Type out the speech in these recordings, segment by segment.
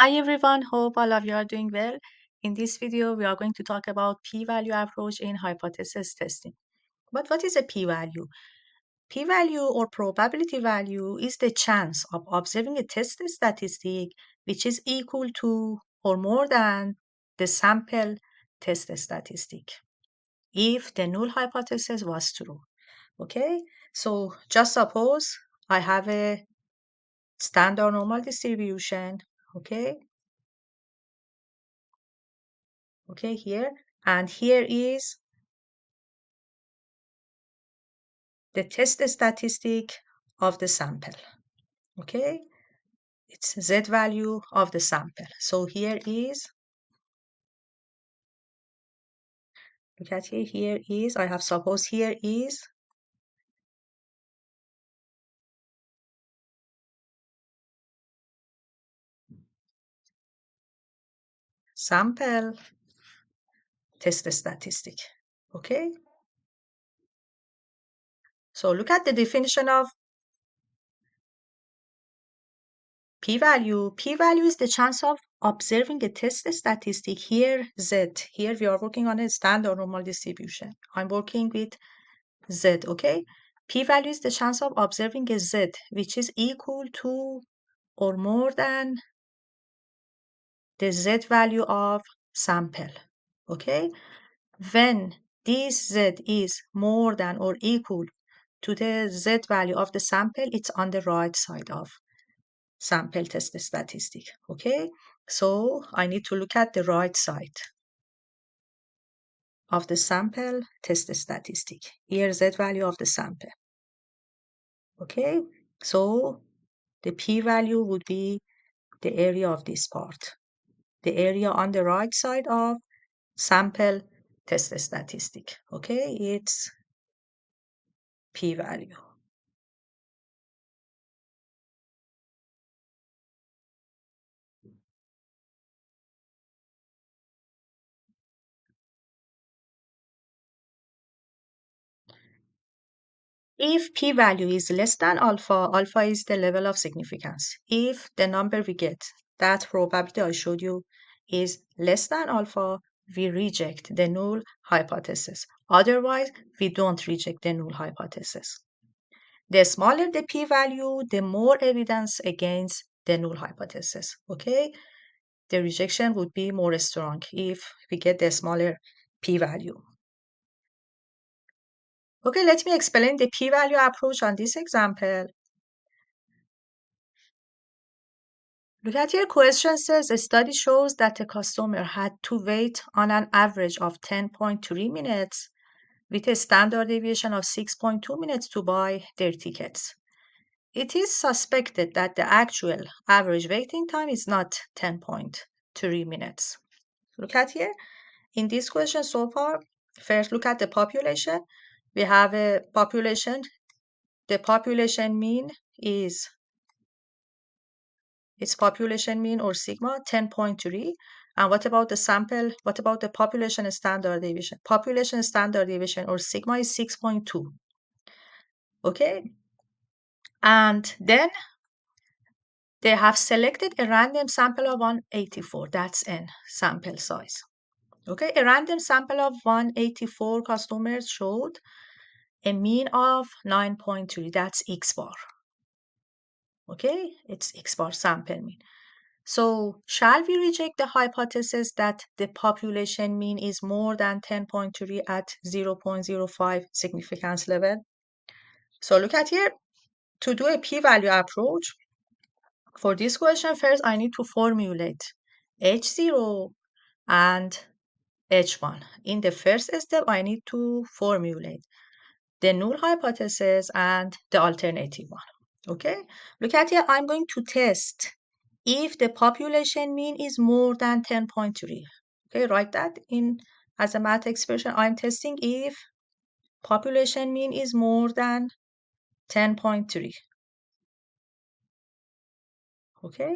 Hi everyone, hope all of you are doing well. In this video, we are going to talk about p-value approach in hypothesis testing. But what is a p-value? P-value or probability value is the chance of observing a test statistic which is equal to or more than the sample test statistic if the null hypothesis was true. Okay, so just suppose I have a standard normal distribution. Okay, here, and here is the test statistic of the sample. Okay, it's z value of the sample. So here is, look at here is, I have suppose here is sample test statistic. Okay, so look at the definition of p-value. P-value is the chance of observing a test statistic. Here z, here we are working on a standard normal distribution. I'm working with z, okay? P-value is the chance of observing a z which is equal to or more than the z value of sample, okay? When this z is more than or equal to the z value of the sample, it's on the right side of sample test statistic, okay? So I need to look at the right side of the sample test statistic. Here z value of the sample, okay? So the p-value would be the area of this part, the area on the right side of sample test statistic. Okay, it's p-value. If p-value is less than alpha, alpha is the level of significance. If the number we get, that probability I showed you, is less than alpha, we reject the null hypothesis. Otherwise, we don't reject the null hypothesis. The smaller the p-value, the more evidence against the null hypothesis. Okay, the rejection would be more strong if we get the smaller p-value. Okay, let me explain the p-value approach on this example. Look at your question. Says a study shows that a customer had to wait on an average of 10.3 minutes with a standard deviation of 6.2 minutes to buy their tickets. It is suspected that the actual average waiting time is not 10.3 minutes. Look at here. In this question so far, first look at the population. We have a population. The population mean is its population mean or sigma 10.3. And what about the sample? What about the population standard deviation? Population standard deviation or sigma is 6.2. Okay. And then they have selected a random sample of 184. That's n sample size. Okay, a random sample of 184 customers showed a mean of 9.3. That's x bar. Okay, it's x bar sample mean. So shall we reject the hypothesis that the population mean is more than 10.3 at 0.05 significance level? So look at here. To do a p-value approach, for this question, first I need to formulate H0 and H1. In the first step, I need to formulate the null hypothesis and the alternative one. Okay, look at here. I'm going to test if the population mean is more than 10.3. Okay, write that in as a math expression. I'm testing if population mean is more than 10.3. Okay,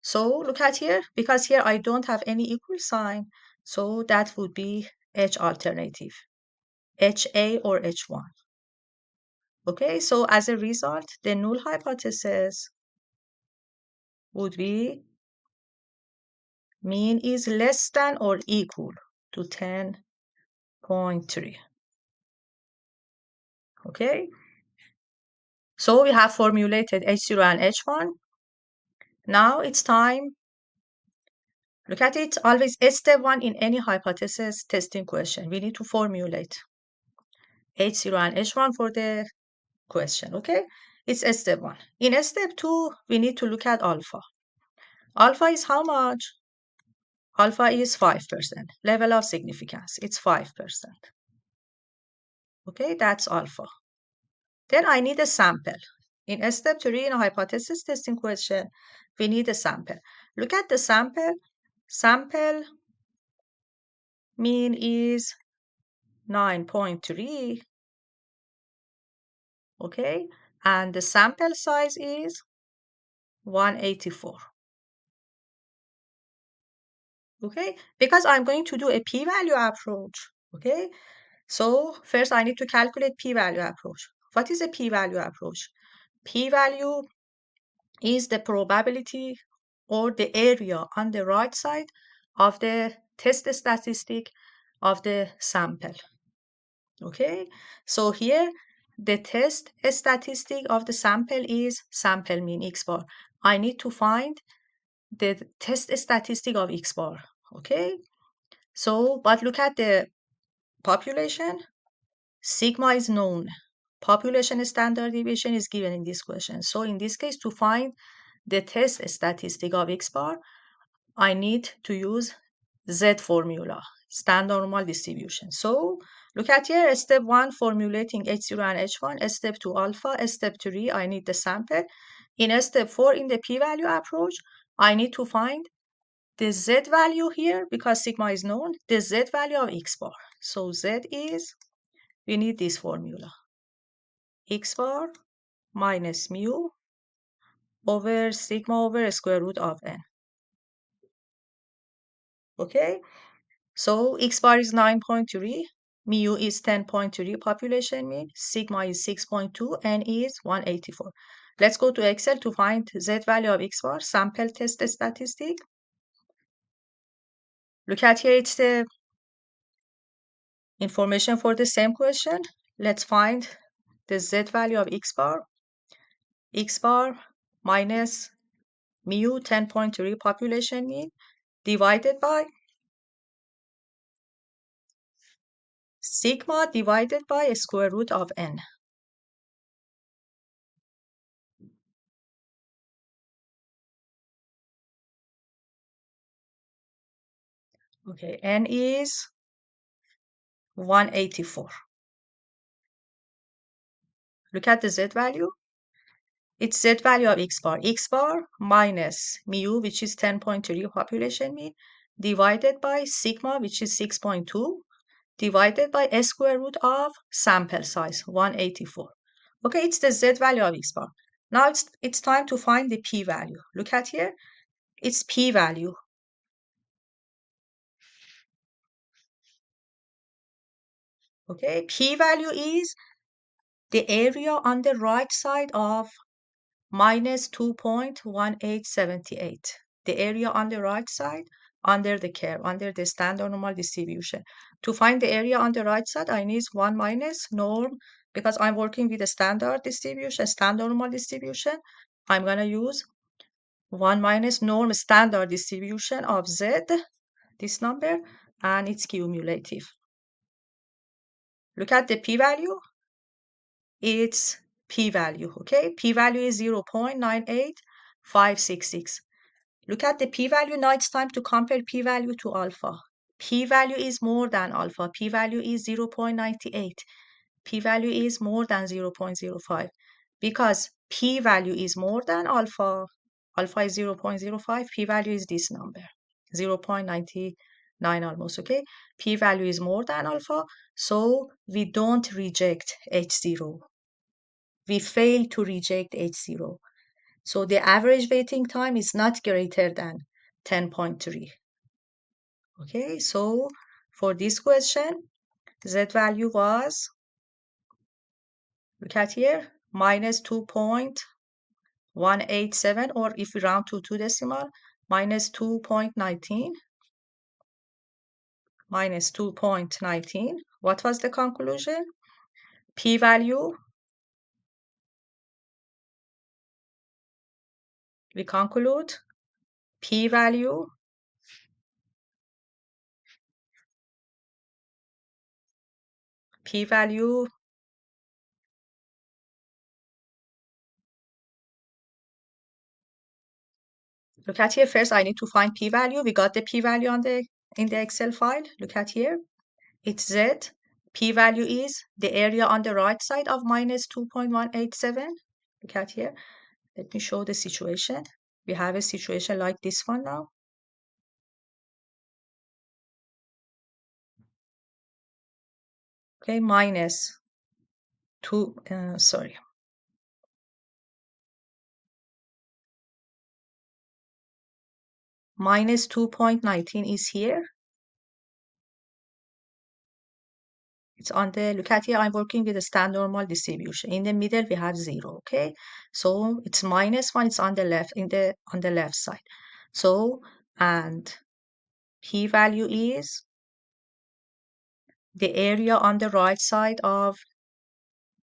so look at here, because here I don't have any equal sign, so that would be H alternative, HA or H1. Okay, so as a result, the null hypothesis would be mean is less than or equal to 10.3. Okay, so we have formulated H0 and H1. Now it's time. Look at it. Always step one in any hypothesis testing question. We need to formulate H0 and H1 for the question. Okay, it's step one. In step two, we need to look at alpha. Alpha is how much? Alpha is 5%. Level of significance, it's 5%. Okay, that's alpha. Then I need a sample. In step 3, in a hypothesis testing question, we need a sample. Look at the sample. Sample mean is 9.3. Okay, and the sample size is 184. Okay, because I'm going to do a p-value approach. Okay, so first I need to calculate p-value approach. What is a p-value approach? P-value is the probability or the area on the right side of the test statistic of the sample. Okay, so here the test statistic of the sample is sample mean x bar. I need to find the test statistic of x bar. Okay, so but look at the population. Sigma is known. Population standard deviation is given in this question. So in this case, to find the test statistic of x bar, I need to use Z formula, standard normal distribution. So look at here, step 1, formulating H0 and H1, step 2, alpha, step 3, I need the sample. In step 4, in the p-value approach, I need to find the Z value here, because sigma is known, the Z value of x bar. So Z is, we need this formula, x bar minus mu over sigma over square root of n. Okay, so x bar is 9.3, mu is 10.3 population mean, sigma is 6.2, n is 184. Let's go to Excel to find Z value of x bar, sample test statistic. Look at here, it's the information for the same question. Let's find the Z value of x bar minus mu 10.3 population mean divided by sigma divided by square root of n. Okay, n is 184. Look at the Z value. It's Z value of x bar minus mu, which is 10.3 population mean, divided by sigma, which is 6.2, divided by a square root of sample size, 184. Okay, it's the Z value of x bar. Now it's time to find the p-value. Look at here, it's p-value. Okay, p-value is the area on the right side of minus 2.1878. The area on the right side under the curve, under the standard normal distribution. To find the area on the right side, I need 1 minus norm, because I'm working with a standard distribution, standard normal distribution. I'm going to use 1 minus norm standard distribution of Z, this number, and it's cumulative. Look at the p-value. It's p-value, okay? P-value is 0.98566. Look at the p-value. Now it's time to compare p-value to alpha. P-value is more than alpha. P-value is 0.98. P-value is more than 0.05. Because p-value is more than alpha, alpha is 0.05, p-value is this number, 0.99 almost, okay? P-value is more than alpha, so we don't reject H0. We fail to reject H0. So the average waiting time is not greater than 10.3. Okay, so for this question, Z value was, look at here, minus 2.187, or if we round to 2 decimal, minus 2.19, minus 2.19. What was the conclusion? P-value, we conclude p-value p-value look at here. First I need to find p-value. We got the p-value on the in the Excel file. Look at here, it's Z. P-value is the area on the right side of minus 2.187. Look at here. Let me show the situation. We have a situation like this one now. Okay, minus 2, sorry. Minus 2.19 is here. It's on the, look at here, I'm working with a standard normal distribution. In the middle, we have 0, okay? So it's minus 1, it's on the left, on the left side. So, and p-value is the area on the right side of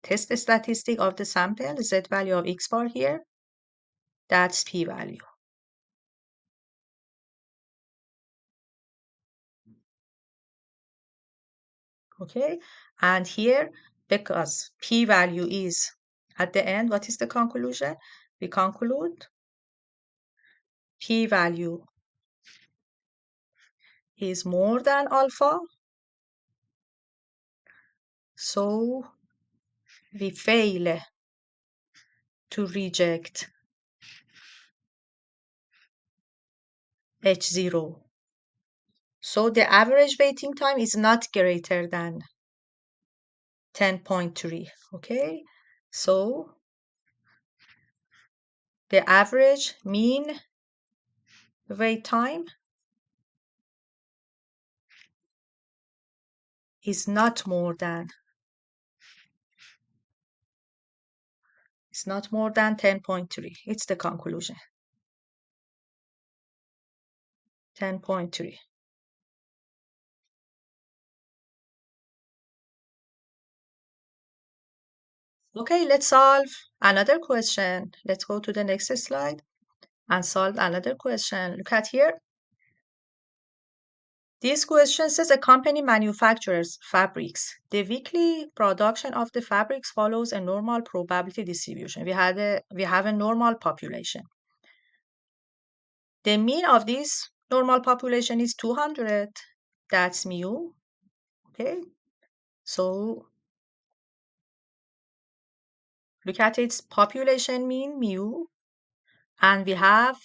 test statistic of the sample, z value of x bar here. That's p-value. Okay, and here, because p-value is at the end, what is the conclusion? We conclude p-value is more than alpha, so we fail to reject H0. So the average waiting time is not greater than 10.3, okay? So the average mean wait time is not more than, it's not more than 10.3. It's the conclusion. 10.3. Okay, let's solve another question. Let's go to the next slide and solve another question. Look at here. This question says a company manufactures fabrics. The weekly production of the fabrics follows a normal probability distribution. We have a normal population. The mean of this normal population is 200. That's mu. Okay. So look at its population mean mu, and we have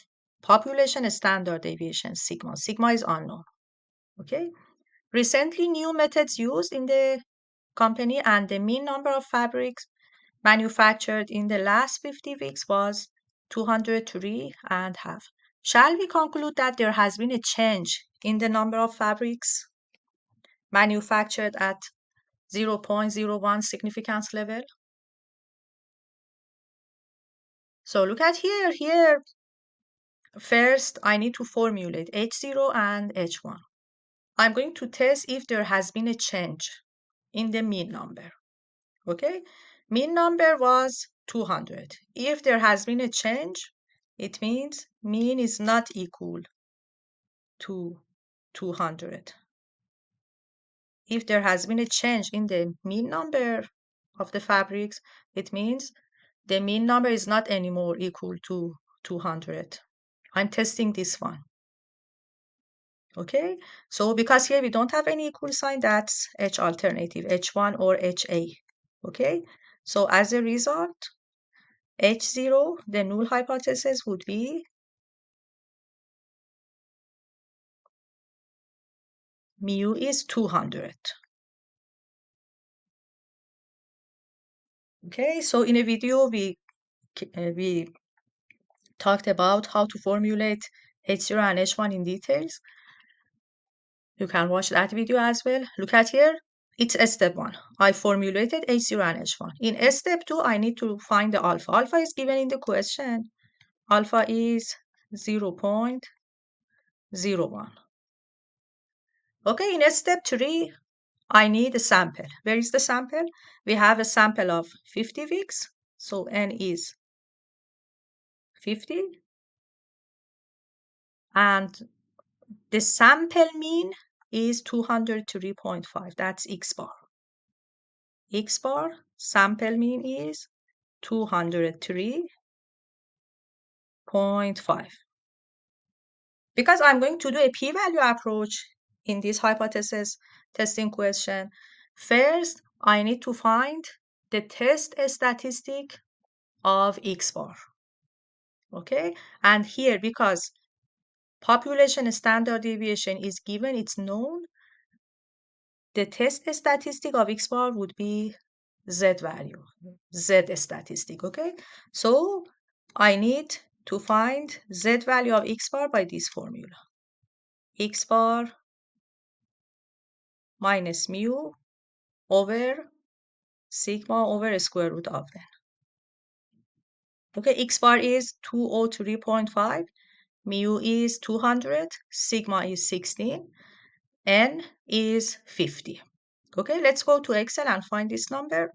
population standard deviation sigma. Sigma is unknown. Okay. Recently, new methods used in the company, and the mean number of fabrics manufactured in the last 50 weeks was 203 and half. Shall we conclude that there has been a change in the number of fabrics manufactured at 0.01 significance level? So look at here. Here, first, I need to formulate H0 and H1. I'm going to test if there has been a change in the mean number. Okay, mean number was 200. If there has been a change, it means mean is not equal to 200. If there has been a change in the mean number of the fabrics, it means the mean number is not anymore equal to 200. I'm testing this one. Okay, so because here we don't have any equal sign, that's H alternative, H1 or HA. Okay, so as a result, H0, the null hypothesis would be mu is 200. Okay, so in a video we talked about how to formulate H0 and H1 in details. You can watch that video as well. Look at here. It's step 1. I formulated H0 and H1. In step 2, I need to find the alpha. Alpha is given in the question. Alpha is 0.0 0.01. Okay, in step 3, I need a sample. Where is the sample? We have a sample of 50 weeks, so n is 50, and the sample mean is 203.5. That's x bar. X bar sample mean is 203.5. Because I'm going to do a p-value approach in this hypothesis testing question, first I need to find the test statistic of x bar. Okay, and here because population standard deviation is given, it's known, the test statistic of x bar would be z value, z statistic. Okay, so I need to find z value of x bar by this formula. X bar minus mu over sigma over square root of n. Okay, x bar is 203.5, mu is 200, sigma is 16, n is 50. Okay, let's go to Excel and find this number.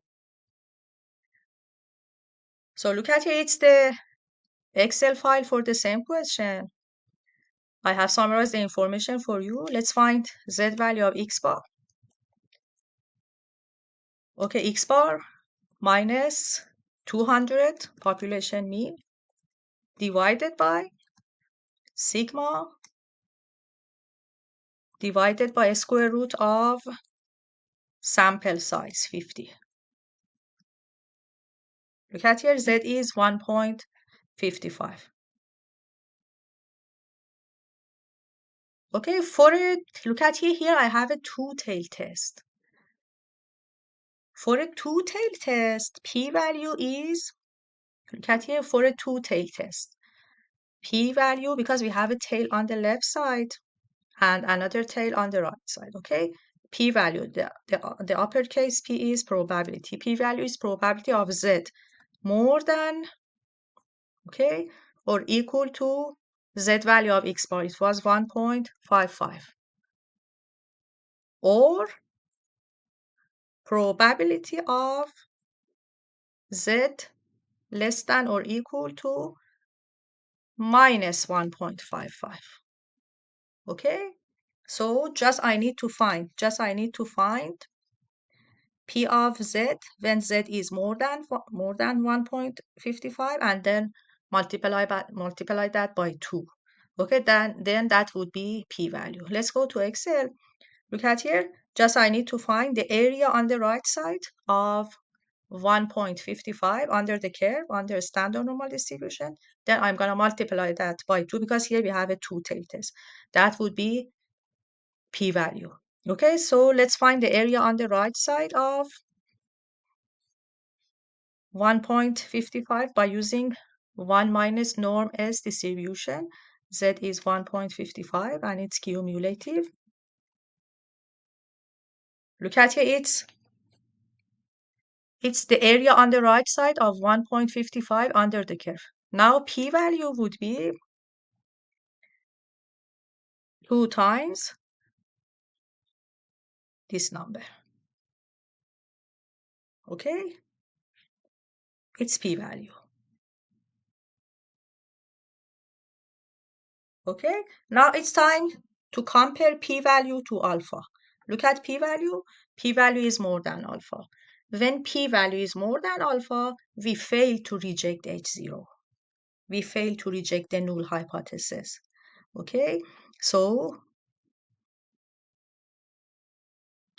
So look at here, it's the Excel file for the same question. I have summarized the information for you. Let's find z value of x bar. Okay, x bar minus 200 population mean divided by sigma divided by square root of sample size 50. Look at here, z is 1.55. Okay, for it, look at here, I have a two-tail test. For a two-tail test, p-value is, look at here, for a two-tail test, p-value, because we have a tail on the left side and another tail on the right side, okay? P-value, the uppercase P is probability. P-value is probability of z more than, okay, or equal to z value of x bar. It was 1.55. Or probability of z less than or equal to minus 1.55. Okay, so I need to find p of z when z is more than 1.55, and then multiply that by 2. Okay, then that would be p-value. Let's go to Excel. Look at here, I need to find the area on the right side of 1.55 under the curve, under standard normal distribution. Then I'm going to multiply that by 2 because here we have a two-tail test. That would be p-value. Okay, so let's find the area on the right side of 1.55 by using 1 minus norm S distribution. Z is 1.55 and it's cumulative. Look at here, it's the area on the right side of 1.55 under the curve. Now p-value would be 2 times this number. Okay, it's p-value. Okay, now it's time to compare p-value to alpha. Look at p-value. P-value is more than alpha. When p-value is more than alpha, we fail to reject H0. We fail to reject the null hypothesis. Okay, so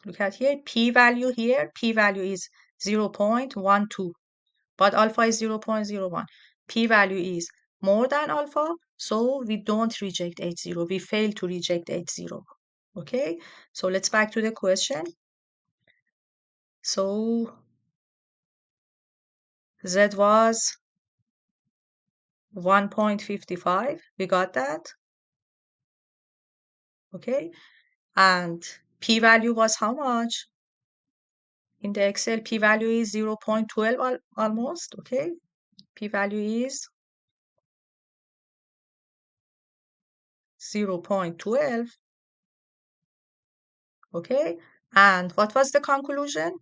look at here, p-value is 0.12, but alpha is 0.01. P-value is more than alpha, so we don't reject H0. We fail to reject H0. Okay, so let's back to the question. So Z was 1.55. We got that. Okay, and p-value was how much? In the Excel, p-value is 0.12 almost. Okay, p-value is 0.12. Okay, and what was the conclusion?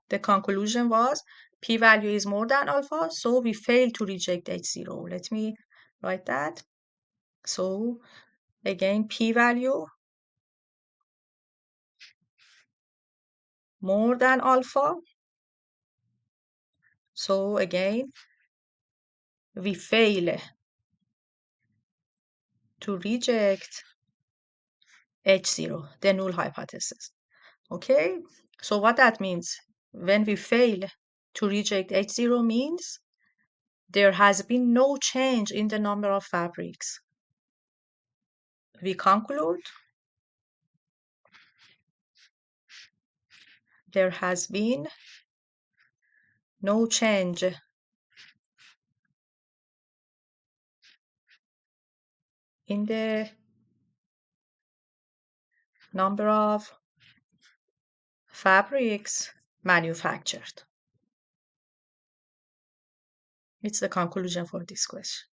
The conclusion was p-value is more than alpha, so we fail to reject H0. Let me write that. So again, p-value more than alpha. So again, we fail to reject H0, the null hypothesis. Okay, so what that means, when we fail to reject H0 means there has been no change in the number of fabrics. We conclude there has been no change in the number of fabrics manufactured. It's the conclusion for this question.